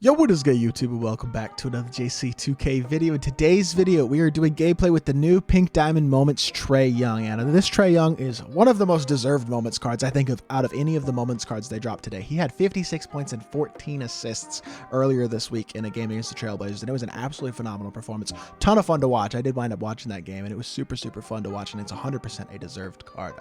Yo, what is good, YouTube, and welcome back to another JC2K video. In today's video, we are doing gameplay with the new Pink Diamond Moments TRAE Young. And this TRAE Young is one of the most deserved Moments cards, I think, out of any of the Moments cards they dropped today. He had 56 points and 14 assists earlier this week in a game against the Trailblazers, and it was an absolutely phenomenal performance. Ton of fun to watch. I did wind up watching that game, and it was super fun to watch, and it's 100% a deserved card.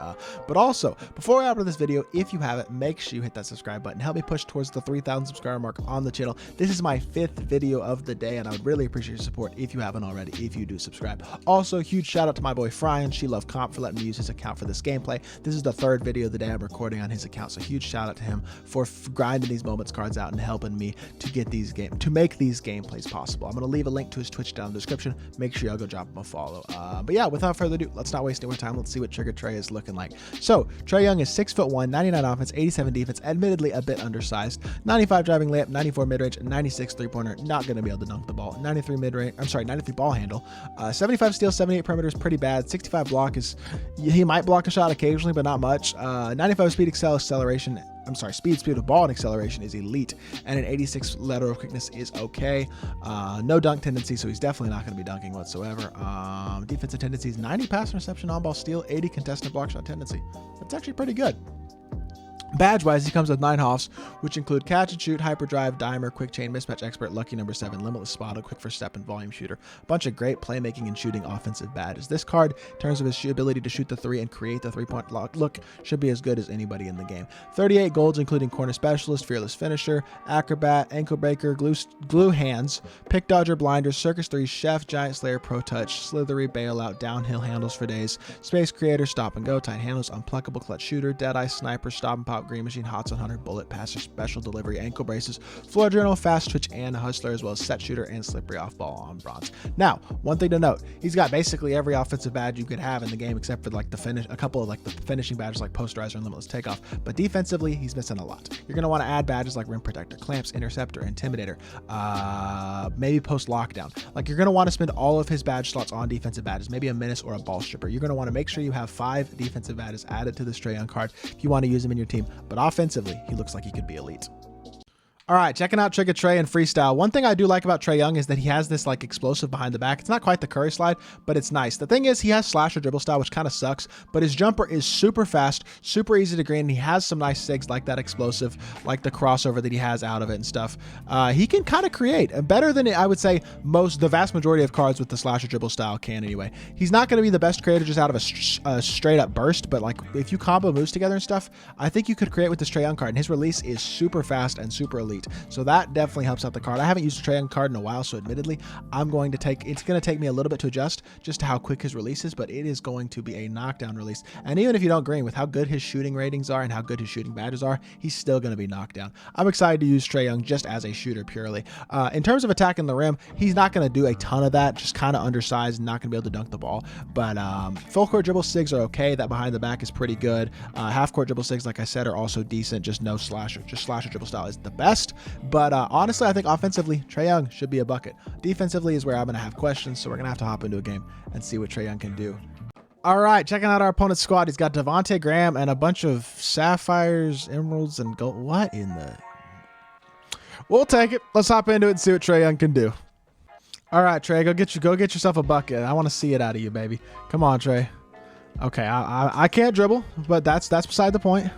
But also, before I upload this video, if you haven't, make sure you hit that subscribe button. Help me push towards the 3,000 subscriber mark on the channel. This is my 5th video of the day, and I would really appreciate your support if you haven't already, if you do subscribe. Also, huge shout out to my boy Fryan, She Love Comp, for letting me use his account for this gameplay. This is the 3rd video of the day I'm recording on his account, so huge shout out to him for grinding these Moments cards out and helping me to get these make these gameplays possible. I'm going to leave a link to his Twitch down in the description. Make sure y'all go drop him a follow. But yeah, without further ado, let's not waste any more time. Let's see what Trigger TRAE is looking like. So TRAE Young is 6'1", 99 offense, 87 defense, admittedly a bit undersized, 95 driving layup, 94 mid-range, 96 three-pointer. Not going to be able to dunk the ball. 93 mid-range, 93 ball handle, 75 steal, 78 perimeter is pretty bad. 65 block is, he might block a shot occasionally, but not much. 95 speed acceleration, speed of ball and acceleration is elite, and an 86 lateral quickness is okay. No dunk tendency, so he's definitely not going to be dunking whatsoever. Defensive tendencies, 90 pass interception, on ball steal, 80 contested block shot tendency. That's actually pretty good. Badge-wise, he comes with 9 hoffs, which include catch and shoot, hyperdrive, dimer, quick chain, mismatch expert, lucky number 7, limitless spotter, quick first step, and volume shooter. A bunch of great playmaking and shooting offensive badges. This card, in terms of his ability to shoot the 3 and create the 3-point look, should be as good as anybody in the game. 38 golds, including corner specialist, fearless finisher, acrobat, ankle breaker, glue hands, pick dodger, blinder, circus 3, chef, giant slayer, pro touch, slithery, bailout, downhill handles for days, space creator, stop and go, tight handles, unpluckable, clutch shooter, deadeye, sniper, stop and pop, green machine, hot zone hunter, bullet passer, special delivery, ankle braces, floor journal, fast twitch, and hustler, as well as set shooter and slippery off ball on bronze. Now, one thing to note, he's got basically every offensive badge you could have in the game except for like a couple of like the finishing badges like posterizer and limitless takeoff. But defensively, he's missing a lot. You're going to want to add badges like rim protector, clamps, interceptor, intimidator, maybe post lockdown. Like, you're going to want to spend all of his badge slots on defensive badges, maybe a menace or a ball stripper. You're going to want to make sure you have 5 defensive badges added to this TRAE Young card if you want to use him in your team. But offensively, he looks like he could be elite. All right, checking out Trigger TRAE and Freestyle. One thing I do like about TRAE Young is that he has this like explosive behind the back. It's not quite the Curry slide, but it's nice. The thing is, he has slash or dribble style, which kind of sucks, but his jumper is super fast, super easy to green, and he has some nice sigs like that explosive, like the crossover that he has out of it and stuff. He can kind of create better than I would say the vast majority of cards with the slash or dribble style can anyway. He's not going to be the best creator just out of a straight up burst, but like if you combo moves together and stuff, I think you could create with this TRAE Young card, and his release is super fast and super elite. So that definitely helps out the card. I haven't used a TRAE Young card in a while, so admittedly, it's going to take me a little bit to adjust just to how quick his release is, but it is going to be a knockdown release. And even if you don't green, with how good his shooting ratings are and how good his shooting badges are, he's still going to be knocked down. I'm excited to use TRAE Young just as a shooter purely. In terms of attacking the rim, he's not going to do a ton of that, just kind of undersized and not going to be able to dunk the ball. But full court dribble sigs are okay. That behind the back is pretty good. Half court dribble sigs, like I said, are also decent. Just no slasher. Just slasher dribble style is the best. But honestly, I think offensively, TRAE Young should be a bucket. Defensively is where I'm going to have questions, so we're going to have to hop into a game and see what TRAE Young can do. All right, checking out our opponent's squad. He's got Devontae Graham and a bunch of sapphires, emeralds, and gold. What in the... We'll take it. Let's hop into it and see what TRAE Young can do. All right, TRAE, go get yourself a bucket. I want to see it out of you, baby. Come on, TRAE. Okay, I can't dribble, but that's beside the point.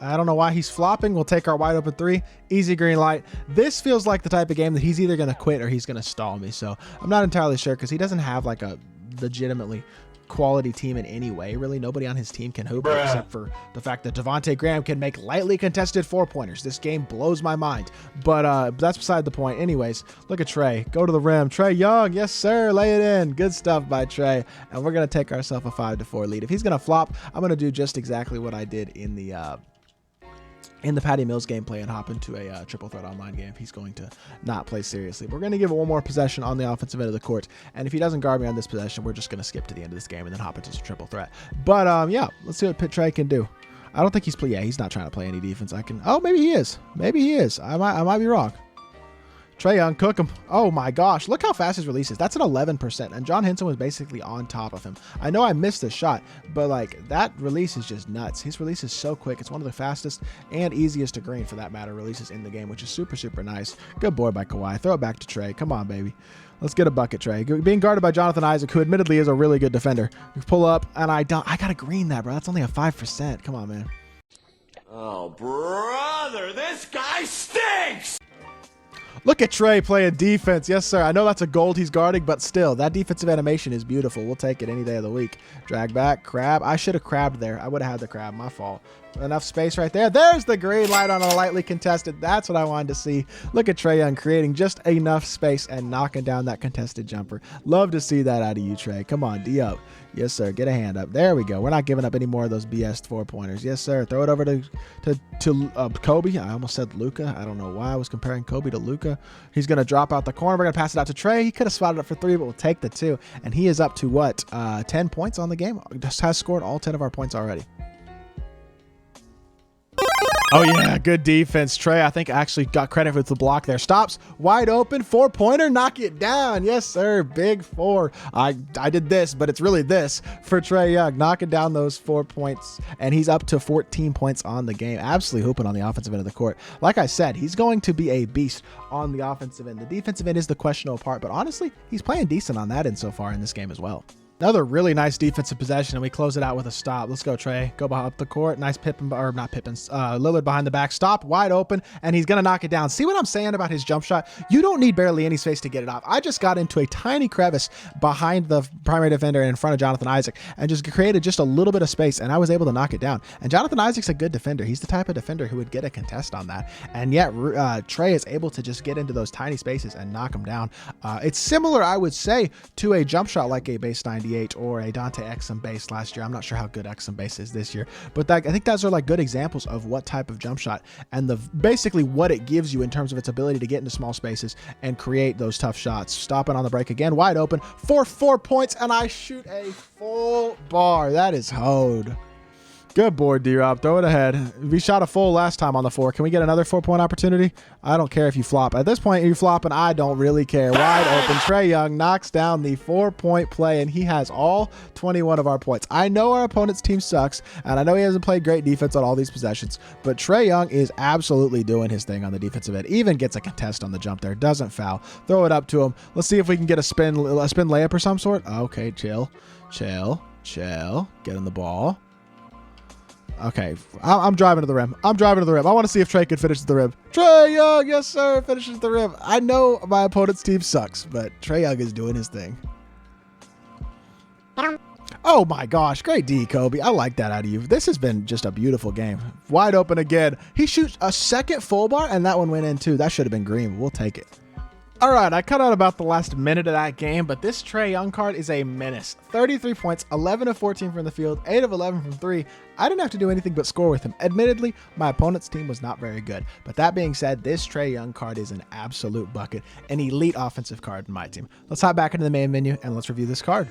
I don't know why he's flopping. We'll take our wide open 3. Easy green light. This feels like the type of game that he's either going to quit or he's going to stall me. So I'm not entirely sure because he doesn't have like a legitimately quality team in any way. Really, nobody on his team can hoop except for the fact that Devontae Graham can make lightly contested 4-pointers. This game blows my mind. But that's beside the point. Anyways, look at TRAE. Go to the rim. TRAE Young. Yes, sir. Lay it in. Good stuff by TRAE. And we're going to take ourselves a 5-4 lead. If he's going to flop, I'm going to do just exactly what I did in the Patty Mills gameplay and hop into a triple threat online game if he's going to not play seriously. We're going to give it one more possession on the offensive end of the court, and if he doesn't guard me on this possession, we're just going to skip to the end of this game and then hop into some triple threat. But yeah, let's see what TRAE can do. I don't think he's not trying to play any defense. Oh, maybe he is. Maybe he is. I might be wrong. Trae Young, cook him. Oh my gosh, look how fast his release is. That's an 11%, and John Henson was basically on top of him. I know I missed the shot, but like that release is just nuts. His release is so quick. It's one of the fastest and easiest to green, for that matter, releases in the game, which is super, super nice. Good board by Kawhi. Throw it back to Trae. Come on, baby. Let's get a bucket, Trae. Being guarded by Jonathan Isaac, who admittedly is a really good defender. You pull up, and I gotta green that, bro. That's only a 5%. Come on, man. Oh, brother, this guy stinks! Look at Trae playing defense. Yes, sir. I know that's a gold he's guarding, but still, that defensive animation is beautiful. We'll take it any day of the week. Drag back, crab. I should have crabbed there. I would have had the crab. My fault. Enough space right there. There's the green light on a lightly contested. That's what I wanted to see. Look at Trae Young creating just enough space and knocking down that contested jumper. Love to see that out of you, Trae. Come on, D up. Yes, sir. Get a hand up. There we go. We're not giving up any more of those BS 4-pointers. Yes, sir. Throw it over to Kobe. I almost said Luka. I don't know why I was comparing Kobe to Luka. He's going to drop out the corner. We're going to pass it out to Trae. He could have spotted it for 3, but we'll take the 2. And he is up to what? 10 points on the game. Just has scored all 10 of our points already. Oh, yeah, good defense. Trae, I think, actually got credit for the block there. Stops, wide open, 4-pointer, knock it down. Yes, sir, big 4. I did this, but it's really this for Trae Young, knocking down those 4 points, and he's up to 14 points on the game. Absolutely hooping on the offensive end of the court. Like I said, he's going to be a beast on the offensive end. The defensive end is the questionable part, but honestly, he's playing decent on that end so far in this game as well. Another really nice defensive possession, and we close it out with a stop. Let's go, Trae. Go up the court. Nice Pippen, or not Pippen, Lillard behind the back. Stop, wide open, and he's going to knock it down. See what I'm saying about his jump shot? You don't need barely any space to get it off. I just got into a tiny crevice behind the primary defender and in front of Jonathan Isaac and just created just a little bit of space, and I was able to knock it down. And Jonathan Isaac's a good defender. He's the type of defender who would get a contest on that. And yet, Trae is able to just get into those tiny spaces and knock them down. It's similar, I would say, to a jump shot like a base 98 or a Dante Exum base last year. I'm not sure how good Exum base is this year, but I think those are like good examples of what type of jump shot and basically what it gives you in terms of its ability to get into small spaces and create those tough shots. Stopping on the break again, wide open for 4 points, and I shoot a full bar. That is hoed. Good board, D-Rob. Throw it ahead. We shot a full last time on the 4. Can we get another 4-point opportunity? I don't care if you flop. At this point, you flop, and I don't really care. Wide open. Trae Young knocks down the 4-point play, and he has all 21 of our points. I know our opponent's team sucks, and I know he hasn't played great defense on all these possessions, but Trae Young is absolutely doing his thing on the defensive end. Even gets a contest on the jump there. Doesn't foul. Throw it up to him. Let's see if we can get a spin layup or some sort. Okay, chill. Get in the ball. Okay, I'm driving to the rim. I want to see if Trae could finish at the rim. Trae Young, yes, sir, finishes the rim. I know my opponent's team sucks, but Trae Young is doing his thing. Oh, my gosh. Great D, Kobe. I like that out of you. This has been just a beautiful game. Wide open again. He shoots a second full bar, and that one went in, too. That should have been green. We'll take it. All right, I cut out about the last minute of that game, but this Trae Young card is a menace. 33 points, 11 of 14 from the field, 8 of 11 from 3. I didn't have to do anything but score with him. Admittedly, my opponent's team was not very good, but that being said, this Trae Young card is an absolute bucket, an elite offensive card in my team. Let's hop back into the main menu and let's review this card.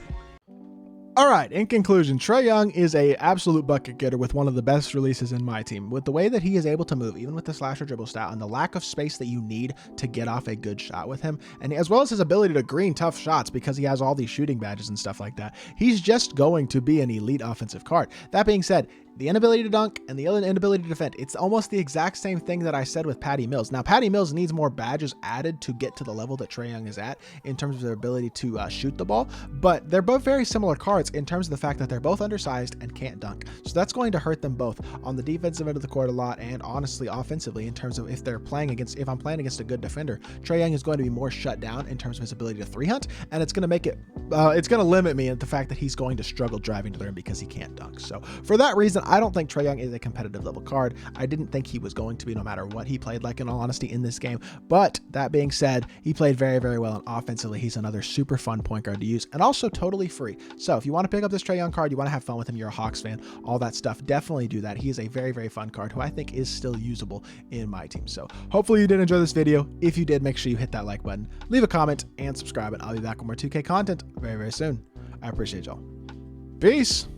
All right, in conclusion, Trae Young is a absolute bucket getter with one of the best releases in my team. With the way that he is able to move, even with the slasher dribble style, and the lack of space that you need to get off a good shot with him, and as well as his ability to green tough shots because he has all these shooting badges and stuff like that, he's just going to be an elite offensive card. That being said, the inability to dunk and the inability to defend, it's almost the exact same thing that I said with Patty Mills. Now, Patty Mills needs more badges added to get to the level that Trae Young is at in terms of their ability to shoot the ball, but they're both very similar cards in terms of the fact that they're both undersized and can't dunk. So that's going to hurt them both on the defensive end of the court a lot, and honestly, offensively, in terms of if I'm playing against a good defender, Trae Young is going to be more shut down in terms of his ability to 3-hunt, and it's going to make it, it's going to limit me at the fact that he's going to struggle driving to the rim because he can't dunk. So for that reason, I don't think Trae Young is a competitive level card. I didn't think he was going to be, no matter what he played like, in all honesty, in this game. But that being said, he played very, very well, and offensively, he's another super fun point guard to use, and also totally free. So if you want to pick up this Trae Young card, you want to have fun with him, you're a Hawks fan, all that stuff, definitely do that. He is a very, very fun card who I think is still usable in my team. So hopefully you did enjoy this video. If you did, make sure you hit that like button, leave a comment, and subscribe, and I'll be back with more 2K content very, very soon. I appreciate y'all. Peace.